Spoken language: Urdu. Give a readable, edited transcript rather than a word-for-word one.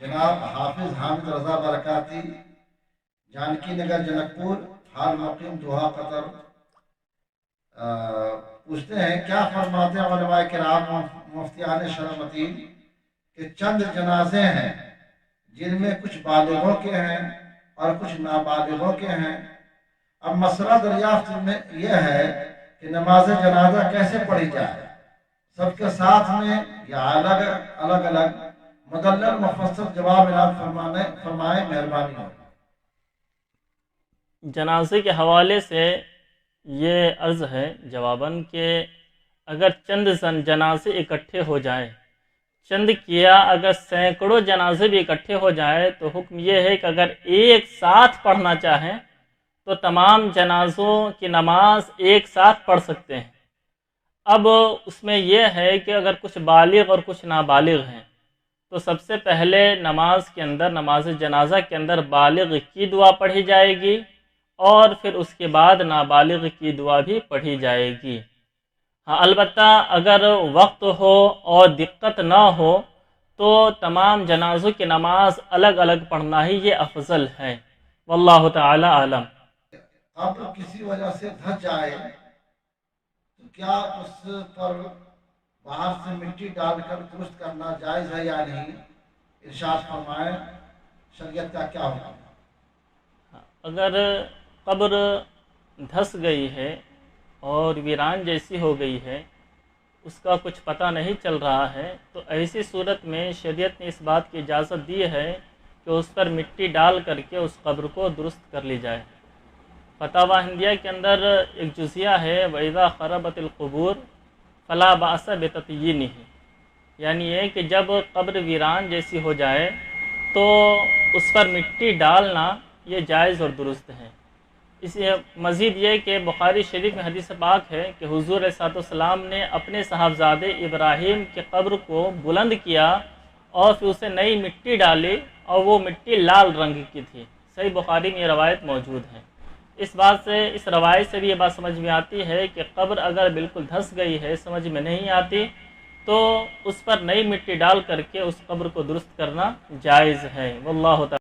جناب حافظ حامد رضا برکاتی، جانکی نگر جنکپور، حال مقیم دوحہ قطر، پوچھتے ہیں کیا فرماتے ہیں علماء کرام مفتیان شرمتین کہ چند جنازے ہیں جن میں کچھ بالغوں کے ہیں اور کچھ نابالغوں کے ہیں۔ اب مسئلہ دریافت میں یہ ہے کہ نماز جنازہ کیسے پڑھی جائے، سب کے ساتھ میں یا الگ الگ؟ مدلل مفصل جواب فرمائیں مہربانی ہو۔ جنازے کے حوالے سے یہ عرض ہے جواباً کہ اگر چند جنازے اکٹھے ہو جائیں، چند کیا اگر سینکڑوں جنازے بھی اکٹھے ہو جائیں تو حکم یہ ہے کہ اگر ایک ساتھ پڑھنا چاہیں تو تمام جنازوں کی نماز ایک ساتھ پڑھ سکتے ہیں۔ اب اس میں یہ ہے کہ اگر کچھ بالغ اور کچھ نابالغ ہیں تو سب سے پہلے نماز کے اندر، نماز جنازہ کے اندر بالغ کی دعا پڑھی جائے گی اور پھر اس کے بعد نابالغ کی دعا بھی پڑھی جائے گی۔ ہاں البتہ اگر وقت ہو اور دقت نہ ہو تو تمام جنازوں کی نماز الگ الگ پڑھنا ہی یہ افضل ہے، واللہ تعالی عالم۔ اب کسی وجہ سے دھس جائے تو کیا اس پر باہر سے مٹی ڈال کر درست کرنا جائز ہے یا نہیں؟ ارشاد فرمائیں شریعت کا کیا حکم ہے؟ اگر قبر دھس گئی ہے اور ویران جیسی ہو گئی ہے، اس کا کچھ پتہ نہیں چل رہا ہے، تو ایسی صورت میں شریعت نے اس بات کی اجازت دی ہے کہ اس پر مٹی ڈال کر کے اس قبر کو درست کر لی جائے۔ فتاوی ہندیہ کے اندر ایک جزیہ ہے وَإِذَا خَرَبَتِ الْقُبُورُ فَلَا بَأْسَ بِتَطْیِینِهِ، یعنی یہ کہ جب قبر ویران جیسی ہو جائے تو اس پر مٹی ڈالنا یہ جائز اور درست ہے۔ اس مزید یہ کہ بخاری شریف میں حدیث پاک ہے کہ حضور علیہ الصلوۃ والسلام نے اپنے صاحبزادے ابراہیم کے قبر کو بلند کیا اور پھر اسے نئی مٹی ڈالی اور وہ مٹی لال رنگ کی تھی۔ صحیح بخاری میں یہ روایت موجود ہے۔ اس روایت سے بھی یہ بات سمجھ میں آتی ہے کہ قبر اگر بالکل دھس گئی ہے، سمجھ میں نہیں آتی، تو اس پر نئی مٹی ڈال کر کے اس قبر کو درست کرنا جائز ہے، واللہ تعالی